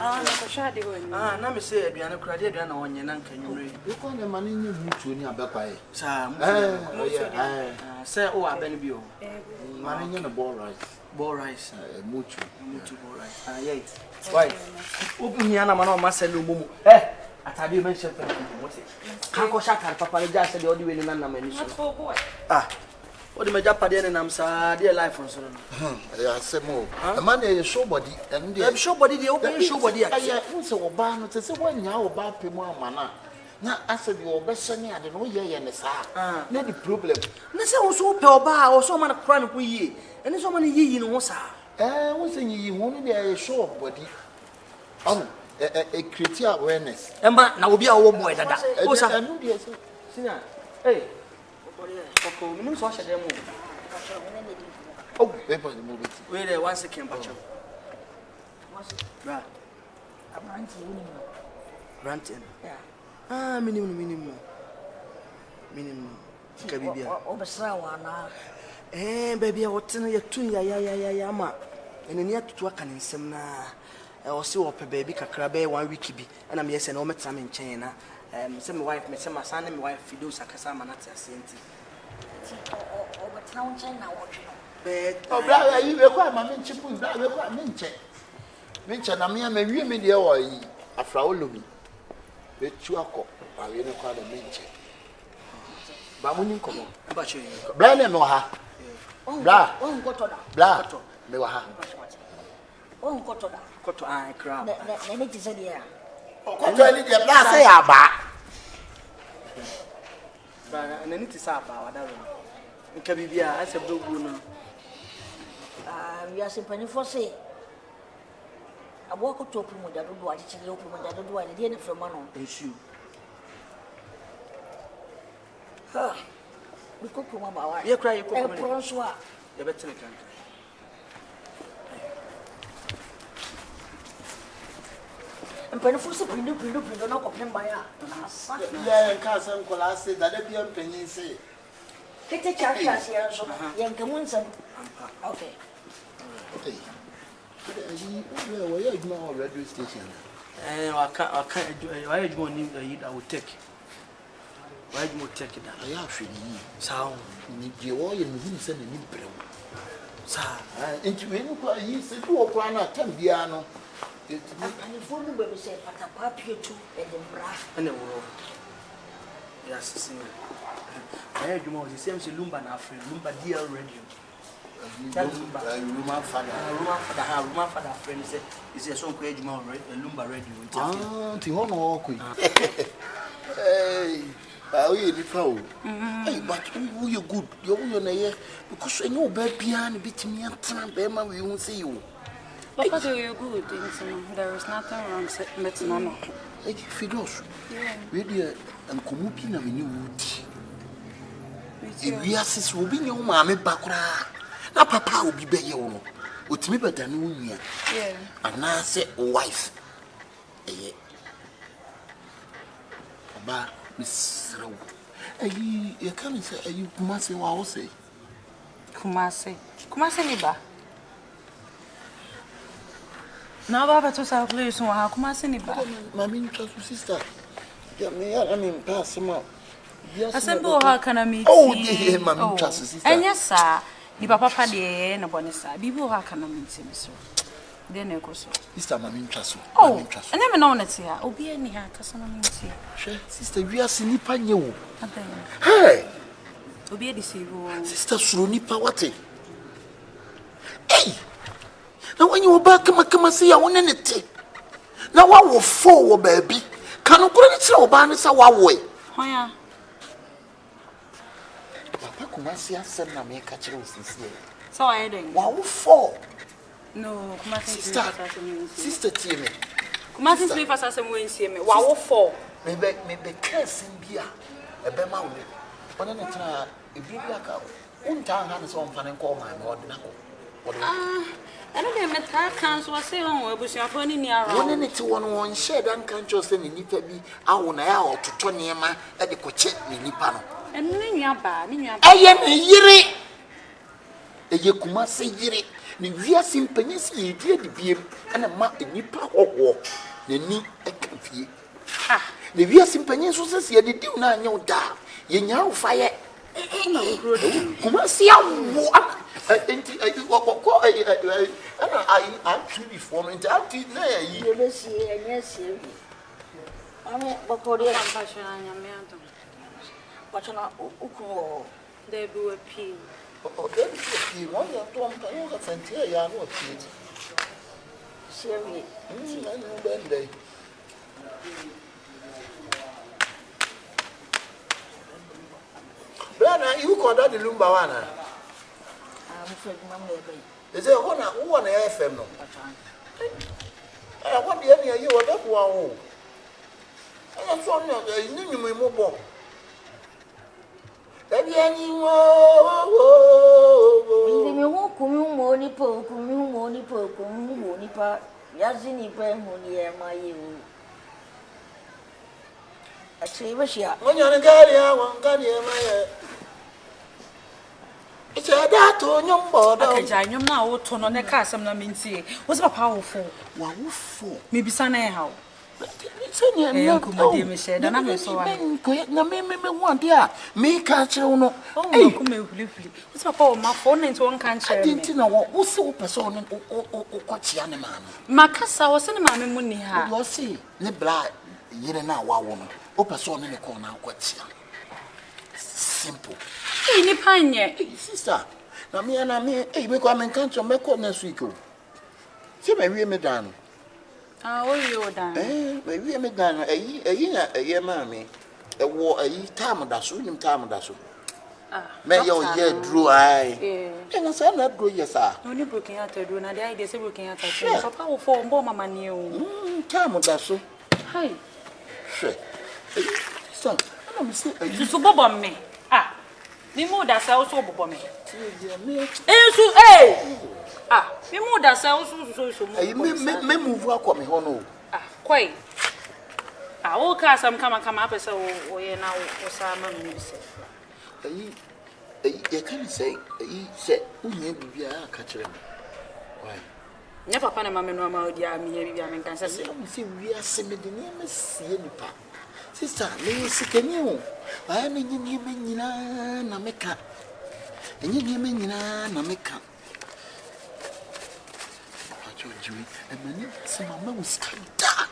na me say aduane kura de aduane na wonye na nka nwure you call the man in mutu ni abekwae sa say o abene bi o man in ball rice mutu ball rice yeah why open here na man o ma sell omomu atade men chef kan ko shaka papa le ja say de odi we ni na mani so what the major party and I'm sad, dear life on so. I say more. A man is show body, and the show body, the open show body. I also ban to say when you are about Pimo Mana. Now, after the obesity, I don't know, yeah, and the sa. Not the problem. Let's say also Pelba or so man crime we and so many ye in Osa. What's in you wanted a show body? Oh, a critical awareness. And now will be our boy that. Hey. Oh, minimum social demo. Oh, paper the movie. Wait there 1 second, Pacho. Ranting. Yeah. Minimum. Kabibia. Obesawana. Baby, I want to ya ma. And then you have to work on some na. I was so up a baby kakrabe 1 week be. And I'm yes and all met some in China. Some wife, my son and my wife, Fido Sakasama, not a cent. Over town, China, brother, you require my mention, brother, mention, I mean, a real media or a fraulubi. The chuaco, I really call a mention. But when you come on, about you, Brian no ha. Blah, blah, they were ha. Oh, Cotta, I crowd. Let me say, yeah. Say about. And I need to say about that. Kabibia, I said, no. We are simply for say. I walk up to open with that do I actually open with that do I didn't from Manon. Issue. We cook from our you cry, you cook. The better can. And Penfoose, Pindu, not open by yeah, cousin Colasi, that a young penny say. Take the charge as here, so young Camonson. Okay. Where you ignore radio station? I can't do it. I don't need I will take. Why do you take it? I actually sound need you all in whom send a new bill. Sir, into any he said, "Oh, Prana, Tambiano." And the phone number said, "But a papier too, and the brass and the world." Yes, sing. I heard you more. The same Lumba and Afri, Lumba dear radio. Roman father, friend, is a song page more, Lumba radio. Ah, Tihono, hey, I the foul. Hey, but who you good? You're on a year because I know bad piano beat me and Trump, we won't see you. Because you're good, there is nothing wrong with Mama. Hey, Fidos, radio and Kumupina, we knew wood. If we are sis, will be your mammy background. Now, Papa will be better, with me better than you. Yeah. And I say, wife. Ba Miss Row. You can't say, you Kumasi, what I say. Kumasi Liba. Now, Baba to South Place, so how Kumasi Liba. Mammy, sister. Get me out, I mean, pass him out. Assemble how can I meet? Oh, dear, Mammy, sister. And yes, sir. Ni papa de na bonesa bibi ha kana minti so de na ekoso sister mami ntwaso mami ntwaso anya me na wona te ha obi ani ha kasa na minti hwe sister wi ase nipa nye wo adan hey obi edi se wo sister suro nipa wate hey na when you back kama se ya wona ne te na wa wo fo wo baabi kanu kura ni tire oba ne sa wa wo e hoya papa Kumasi asem na me ka kire osisi so I den wa wo fo no Kumasi sister tie me Kumasi sleep as asem we nsie me wa wo fo me be kesin bia e be ma wo wona ne tira e bi aka unta ha ne so mfa ne ko ma me odina ko I don't know meta kan so say on abusuafo ni ara wona ne ti won won share dan kan cho say ni nipa bi awo na ya ototo niema e de ko che ni nipa no enu nua ba eye ne yire eye Kumasi yire ni wiase mpanyin si yedie de biem ana ma nipa hoho na ni eka fie ne wiase mpanyin so se yede diu na anya da ye nya ufaye Kumasi awo enti ko ana I truly form into anti na yi You see, and yes, I mean, what could you have passion on your man? But you're not Uko. There be a pee. oh that's you want to you got sentia ya no pit Sherry, I know ben day Brother, you call that the Lumba one? I'm afraid Mamma. Is it one FM no? I want the any you what up one. I saw no you mobile. Any money poke, money pa, Yazini money, my you. I say, what's ya? when you're a guy, one gun here, my. It's a that on your border. I know now to no neck some means was a powerful. What for? Maybe son how. Come said, and I'm so one dear. Me catch you no. Oh, come briefly. What's my phone into one country? I didn't know what so person or what's your man. Macassa was in my money. You see, the blood, you know, one woman. O person in the corner, what's simple. Any pine, Sister, now me and me, we come and country make up next week. See, my real madam. Oh, you're done. My real madam, a year, mammy. A war a ye time that's winning time that's so. May your year drew I. And I said, not go, yes, sir. Only broken out to do, and the idea is broken out. Papa for Bomma new. Time that's so. Hi. Son, I'm saying, You so bob on me. Ah. Me more that sells so bob me. Ah, me more that sells so. me move walk on me, hono. Ah, quite. Ah, all cars come up as oh, yeah, now, or Simon. You can't say, he said, who may be a catcher. Why? Never Panama, no, dear, me, I mean, can say, we are similar to name see any part. Sister, me sick and you. I am in Yemina, Nameka. And Yemina, Nameka. And my name is Mamma was down.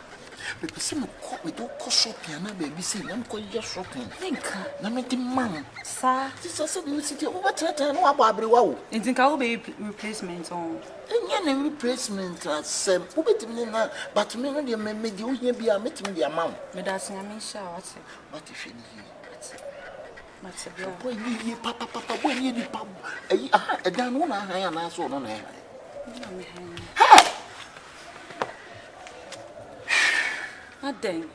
Because some caught me to shop piano, baby, see, I'm going just shopping. think, Namety man, sir. Sister said you sit here over no Barbary wow. And think I will be replacement on. And any replacement as some Ubit, but me, you may make you be a meeting the amount. But that's not me, shout. But if you But when you papa, when you pub, a down one eye and I saw no eye. I dang.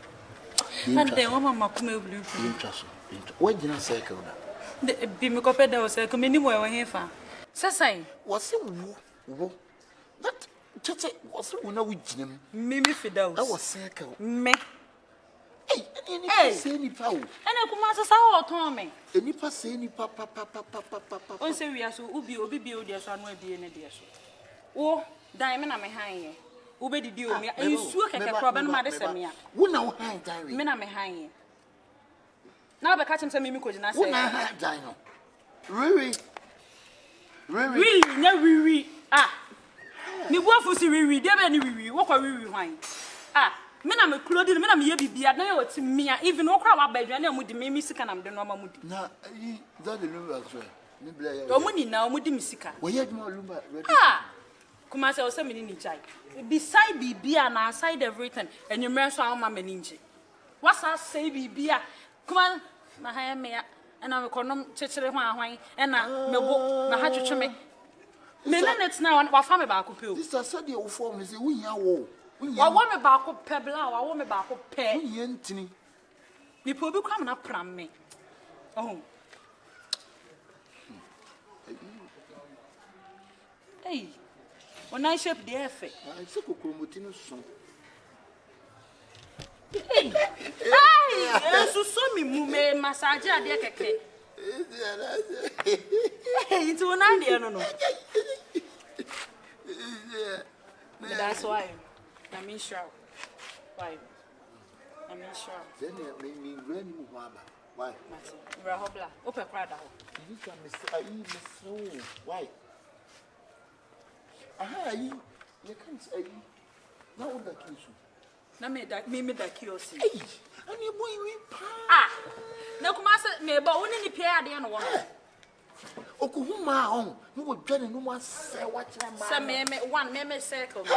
And then one mamma come blue. Interesting. What did I say? Be me copy that was a committee where here for. Say, Was it woo? That just was it when I would him? Mimi Fiddles. I was circle. Me. Hey, say any power. And I come as a sour Tommy. Any pass any papa. Oh, say we are so ubi build your son will be in a dear. Oh, diamond, I'm behind. Ube di dio me and you sue a problem mother send me. Who know hang diary? Men are behind. Now the catching some mimicos and I Who know say, hang dino? Really? No, ah. Me work for see, there any walk a wine. Ah, men I'm a clothing, men I'm here be at no to me, even no crowd by Johnny with the mimi sick and I'm the normal mood. Now, that the lumber as well. No money now, with the misica. We had more lumber. Ah, Kumasi was sending in chai. Beside BB and outside everything, and you mercy on my meninge. What's I say, BB? Come on, my hair me, and I'm a condom chitcher wine, and I'm no book, my hatchet to me. Minutes now, and what family back up. This is a deal form is we are woe. I want me back up pebble, I want me back up pay. Yentini. Me probably come up from me. Oh. Hey. When I shape the effect, I took a chromotino song. hey, so me move massage at the cake. Hey, it's one idea, no. That's why. I mean, sure. Why? I mean, sure. Then me run why? Rahobla, open crowd. You can miss why? Aha, you can't say now what that you. Na me that kiosi. Hey, and you boy we Ah. Na Kumasi me ba woni ni pia ade no wo. Okuhuma on, no wo dwane no ma say what Say me circle me.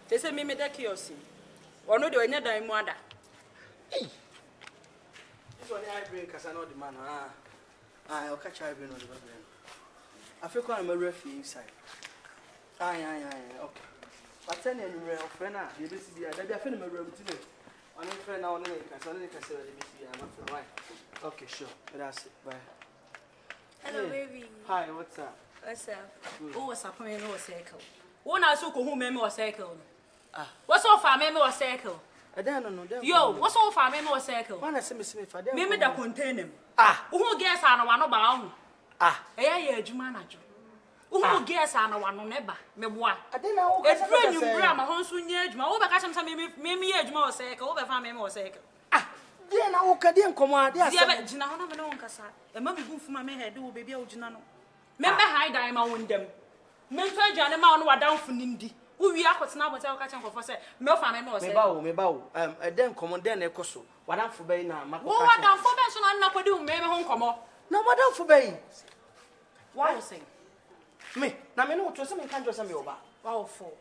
They say me that kiosi. Ono de onya dan mu ada. Hey. This one I bring cause I know the man. I'll catch I bring on the problem. I feel kind of a referee inside. Aye, okay. But then you were a friend, you be there. There be a friend in my room today. On a friend now, on the case, on the case, I'm not for why. Okay, sure. That's it. Bye. Hello, baby. Hi, what's up? What's up? Oh, what's up? Me no circle. One I so who me or circle. Ah. What's all for me or circle? I don't know. Yo, what's all for me or circle? One I see me for them. Me that contain him. Ah. Who guess I know one about? Ah. Eh, Juma Najo. Who guess I know one never. Me boy. I don't know. It's brand new grammar. Honsu nyejuma. Over catch him some me ejuma or circle. Over for me or circle. Ah. Then I walk again. Come on, dear. Yeah, but Jina, I don't know. Kasa. A mommy go for my head. Do baby or Jinano. Member high diamond win them. Mentor Janema on what down for Nindi. Who we are what's now what's our catching for say. No family or say. Me bow. Then come on, then a cosso. What I'm for bay now. What down for mention I'm not going to do. Maybe home come on. No, what I'm for bay. Why you saying? Me. Now me know to some can't just me over. Wow, four.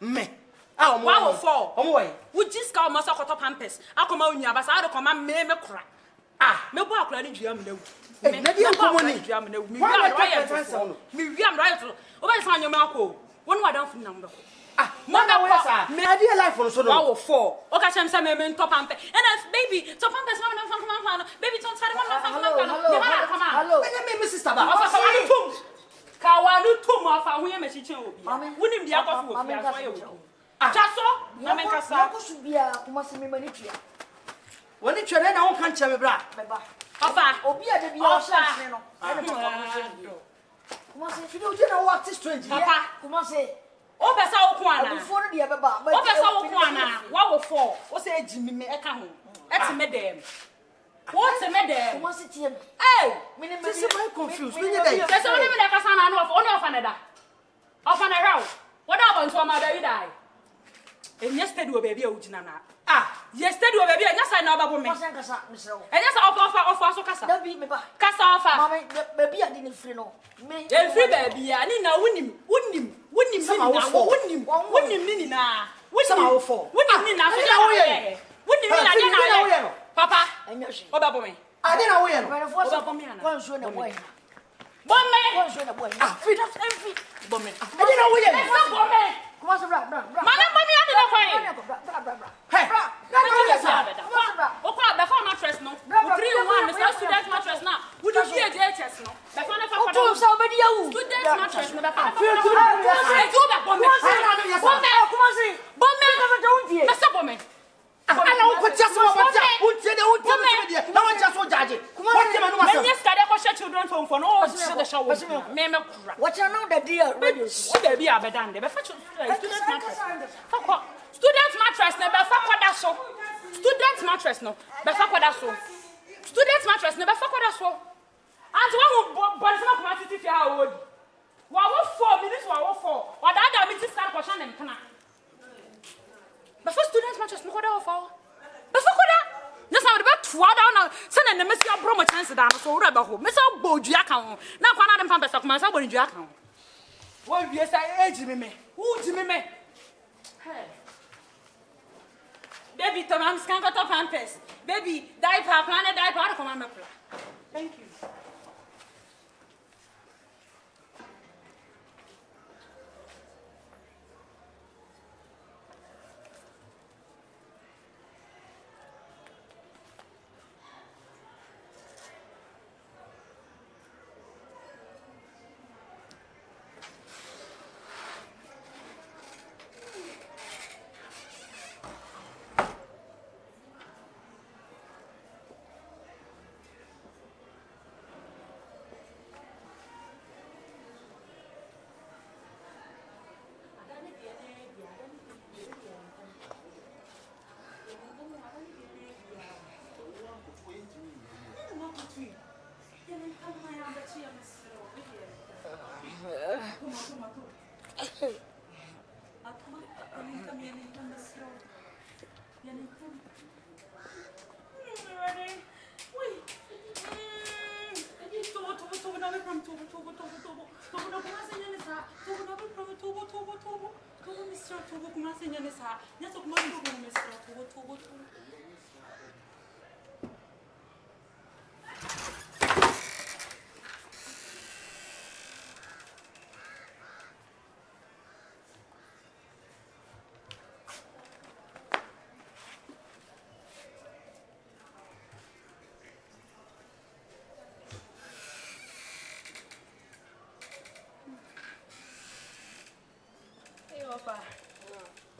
Me. Ah, wow, four. On way. We just call myself a pampers. I come out in your bus. I don't come and me cry. Ah, me walk like you am no. Me come on in jam no. Me am right. Over sign your mouth. One word down for number. Ah, mother, where sir? Me idea life on so wow, four. Okay, I'm saying me top pamper. And as baby, top pampers man from baby don't tell me hello. Me Mrs. Taba. Kawalu tum of a woman she obi. Wouldn't be a coffee. Just so, na me kasa. Should be a Kumasi money. When it's your name, I can't tell me, bra. Papa, Obi a de bi o chance no. Kumasi If you don't know what is strange, Papa, Kumasi. o be sa wo ko ana. Before the e beba. O be sa wo ko ana. Wa wo fo. O say jimi me e ka ho. E ti me dem. What me dem? Kumasi tie me. Eh, Me ne me. this is very confused. We need that. Say so ni me da kasa na no of na da. Of na raw. What about to ma da you die? And yesterday we baby o jina na. Ah, yesterday we baby anya say na obabo me. Kumasi kasa misro. Anya say of so kasa. Da bi me ba. Kasa ofa. Mama baby a di ni free no. Me. E free baby ya ni na wunim ni na. Sama wo fo. Wunim ni na so ya wo ye. Wunim ni na ya. Papa, Anya shi. obabo me. I don't know where. One show na boy. Bombe. One show na boy. Ah, free. Bombe. I don't know where. Bombe. Kumasi bra. Mana mommy ade na kwai. Bra. Hey, Okwa be for mattress no. 3-1 Mr. Student mattress na. We do DHS no. Be for na for Tu sa obedi ya wu. student mattress no be for. feel to Bombe. Bombe. Don't Mr. Bombe. ana wo kwatia so wo kwatia untie me dia na wo chia so jaje kwatia ma no ma When you start to children home for no show the show. Me kura. What you know the deal radio. She baby abedan de be for student mattress. For student mattress na be for kwada so. Student mattress no be for kwada so. Student mattress na be for kwada so. And one body na kuma titi fi ha wodi. Wa wo 4 minutes wa wo 4. Wa da mi ti start question dem kana. But for students mattress no kwada offer. But for kwada. Just na be twa down na se na me si abro mo chance da no so wura be ho. Me se bodu aka ho. Na kwa na dem pam pesa kuma se bodu aka ho. Wo wie say age me. Who ji me? Hey. Baby, Tom, scan got up pampers. Baby, diaper, planet diaper, I come on my plan. Thank you. Kumasi nyane sa. Nyaso Kumasi do me sra to.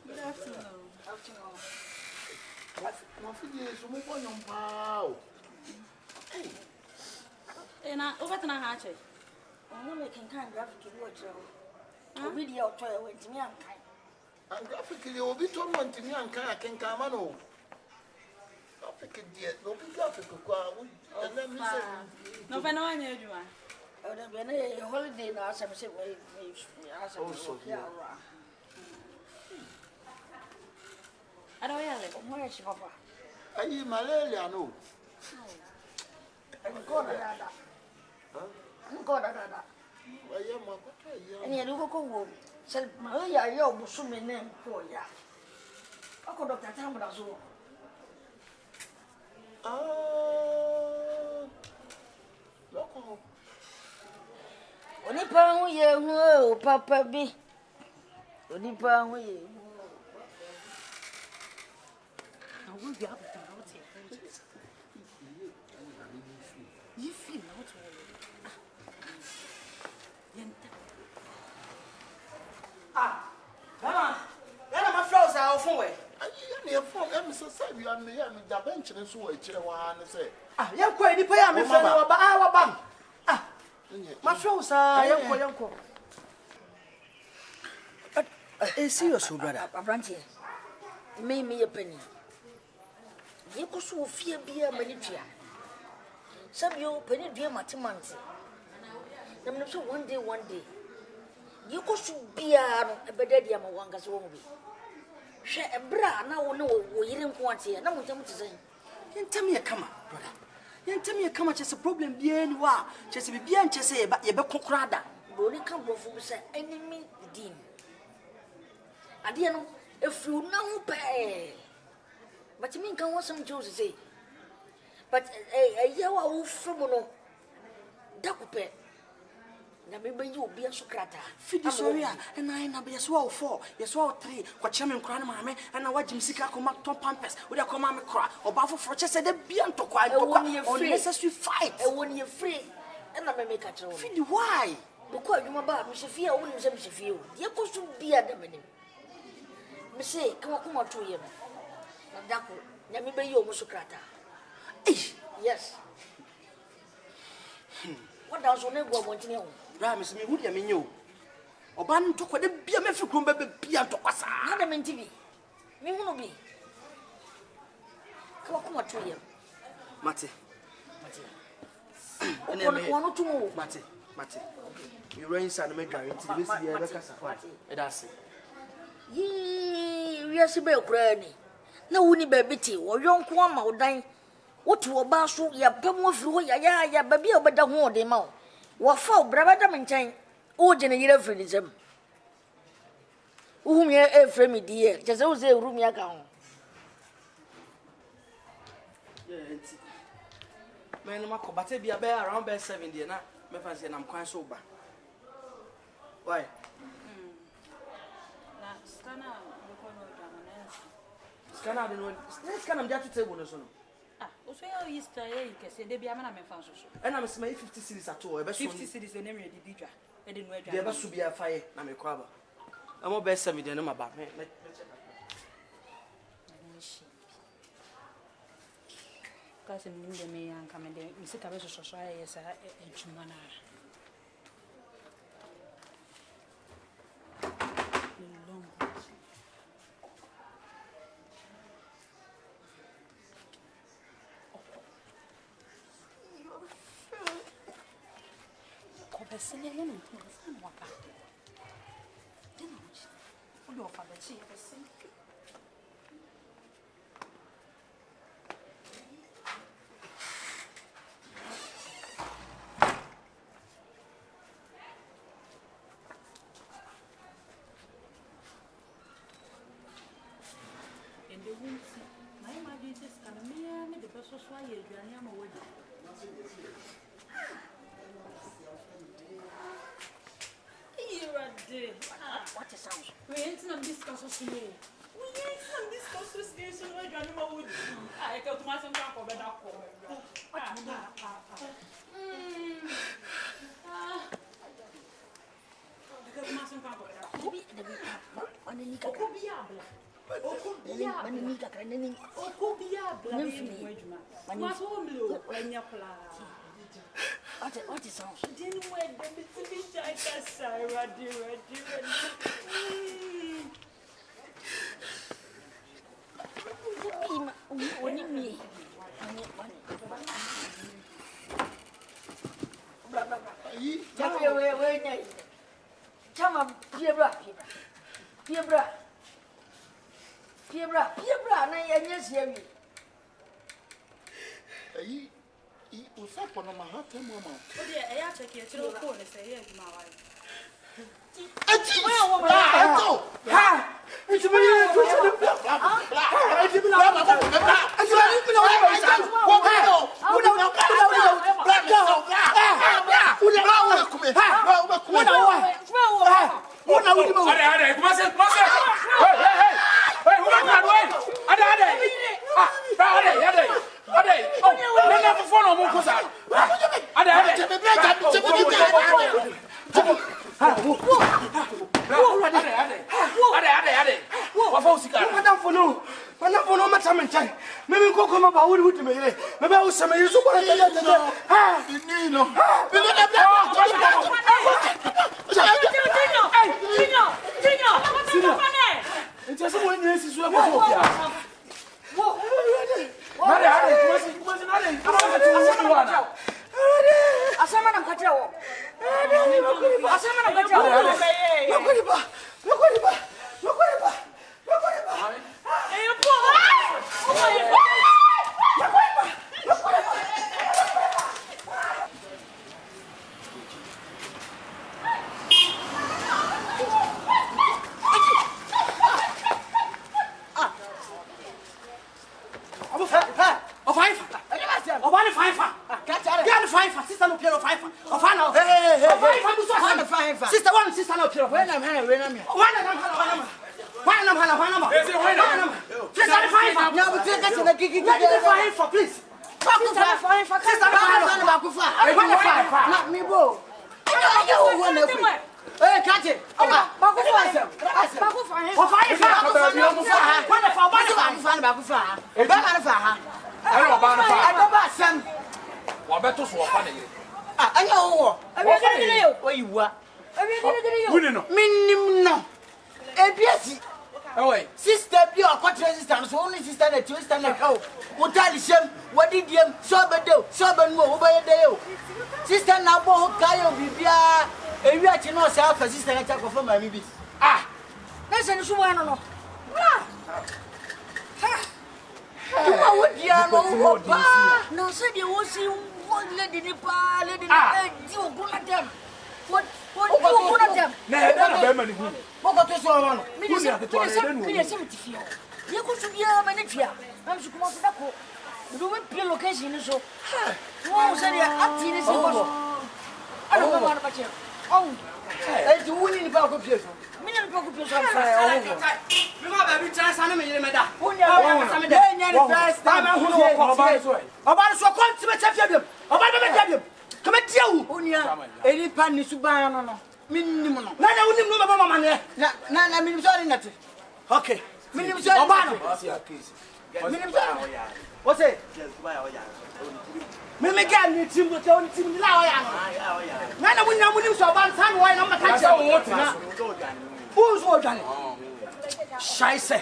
Good afternoon. My figure is more on your pow. And I over to Nahache. I'm not making kind graphic watch. Video trial went to me and kind. And graphically, will be torn to me and can come on. Graphic, dear, no be graphic. And then Miss No, but no one knew you. I would have been a holiday last time. Say, wait, also, yeah. I don't hear it. Where is your papa? Are you malaria? No. I'm going to that. I'm going to that. And you look over. Said, Maria, you're Busumi name for ya. I could have that time as well. Local. Only pound you, Papa B. Only pound you. I will be able to out here. You feel out Then my flowers are off away. You're from Emerson, you are me, I'm the bench and so I chair one and say, Young quay, the pay me for our bam. My flowers are young. But it's serious, brother. Abranti, me a penny. You could so fear beer manipia. Some you penny dear Matimanti. I'm not sure one day. You could so beer a bededia Mawangas won't be. Share a bra now, no, we didn't want here. No one to say. You tell me a come, brother. You tell me a come, just a problem, bien wa, just be bien to say, but you be crada. Bonnie come from say enemy dean. I didn't know if you know pay. But you mean, can want some Jews say. But a year old from Dakupe. Na maybe you be a sucrata. Feed sorry, and I na be a swallow 4, you swallow 3, what chairman crown mamma, and I watch him sick come up Tom Pampers with a command cry, or baffle for just said the beyond to quiet or necessary fight. And when you're free, and I may make a trouble. Feed why? Because you about Mr. Fia, wouldn't say Mr. Fia. You could soon be at the minute. Miss, come on to him. Daku, let me be your musukrata. Yes. What else will never want to know? Ramis, me would you mean you? Or ban took what the beer me for baby piano to pass. Not a TV. Me won't be. Come on to him. Mate. And then one or two. Mate. You rain son me driving to this year. That's it. We are Sibel Granny. No winning baby tea or young Kwama or dying. What to a basso, ya pemo flew ya baby over the horn, de mouth. What for, brother maintain? Oh, general freedom. Whom you a frame, dear, just as a room ya gown. Man, my combat be a bear around by 70 and I'm quite sober. Why? Scan out the one. Let's come down to table. Also, Easter, you can say they be a man of fancy. And I'm smelling 50 cities at all. 50 cities and every teacher. I didn't wear the best to be a fire. I'm a crabber. I'm more best 70 than my back. Cousin Linda may come and we sit a society as a chumana. What sounds? We ain't some discussions today. We ain't some discussions today. So we're going to wood. I got my son back over that call. What is sounds? Didn't wait them to be ready. What's up on my heart, mama? Oh, dear, I check your phone and say, yes, my wife. Sister, be a quarter sister, so only sister and two sister. What tell you? What did you sober do? Sober move by a day. Sister now, Kayo, Bibia, and you actually know self as sister and talk for my baby. Ah, that's an issue. I don't know. What you are no, said you will see one lady in the parlor, lady, you go at them. What go at them? What is your one? You go to your manager. I'm supposed to go. You don't pay location, so. Oh, said you're I don't know what about you. Oh, it's winning about computer. Million computer. Okay. What's it? Me get me team to tell team now. Nana we know we so ban san why no catch you. Who's what done? Scheiße.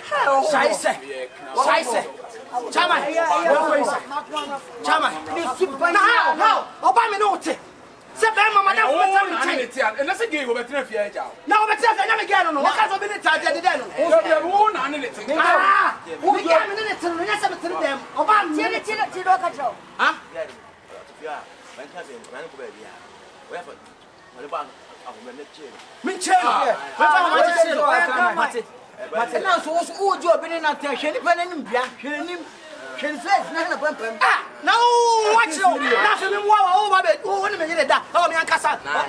Chama. How? Oba me no te. Se be mama na and that's a game over 3 years. Now be tell na me get no. What kind of minute I did then? Oh, no, and it's we get me minute no na se be tell them. Oba me ti do catch you. Huh? Yeah, when can say man go baby? Where for? What about me chair. But now so who do be na tell hwe ni pa na nim bia. Hwe nim. Hwe face na na pam. Ah, no watch you. Na so me wo wa o ba be. O ni me yire da. O me anka kasa na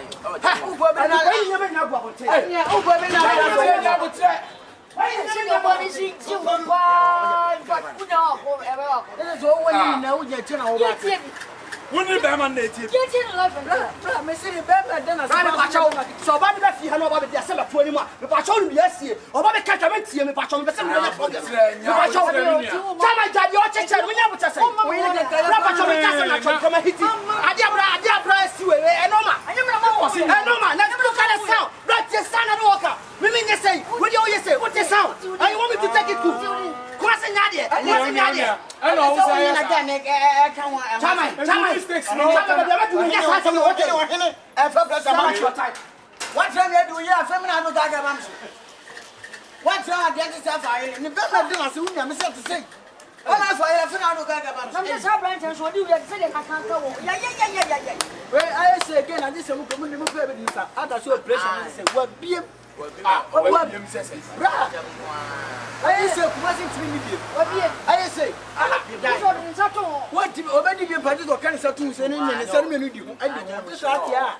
o bo be na e nya be nya bo akote e o bo be na ya botre Senior body see you pa. But no, e so woni na wo nya ti na wo ba woni be man na etie get in life and bra me say be be na sa ba chawo so ba be fi ha no ba be dia se ba to ani mu me pa chawo no bi asie o ba be ka ta me tie me pa chawo me be se me nya problem me pa chawo chama jadi o cheche me nya butase o yi ne bra pa chawo me ka se na chawo kama hiti adia bra si we e no ma e no ma na me look at the sound bra tie sound na wo ka me me nye say we dey o ye say what the sound and you want me to take it to Kumasi nyade and all say chama mistakes no yes I know what e fa bless am what time you do here feminine no gaga mam what time dey say fa ni be na dey na say unya me say to say ona fa here feminine no gaga mam I'm just branch so do you say they can go. Yeah. we I say again and this am ko mun me fa be dis ada so operation say wa biem bra I say Kumasi timi ni biem I say what obedi biem padi to kan say tun say ni nyane say me no di ho ade ho so atia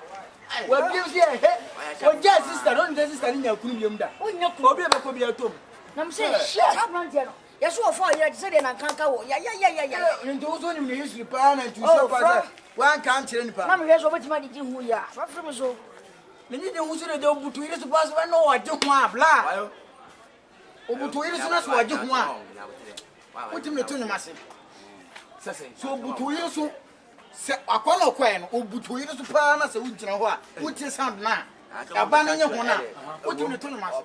wa biem say he o ja sister don the sister ni nyakunu biem da Onya ku. obi e be ko bi atom I'm saying shit. That branch no. Yes, so far you say they can go. Yeah. into so ni me use pa na tu so pa one kan kire ni pa Na me yeso betima di hu ya. What from so? ni de hu so de obutu ire so pass we no wa je ho abla obutu ire so na so wa je ho a wotim ne to ni mase so obutu ire so se akono kwai no obutu ire so pa na se wo gina ho a wo tie sound na aba na nye ho na wotim ne to ni mase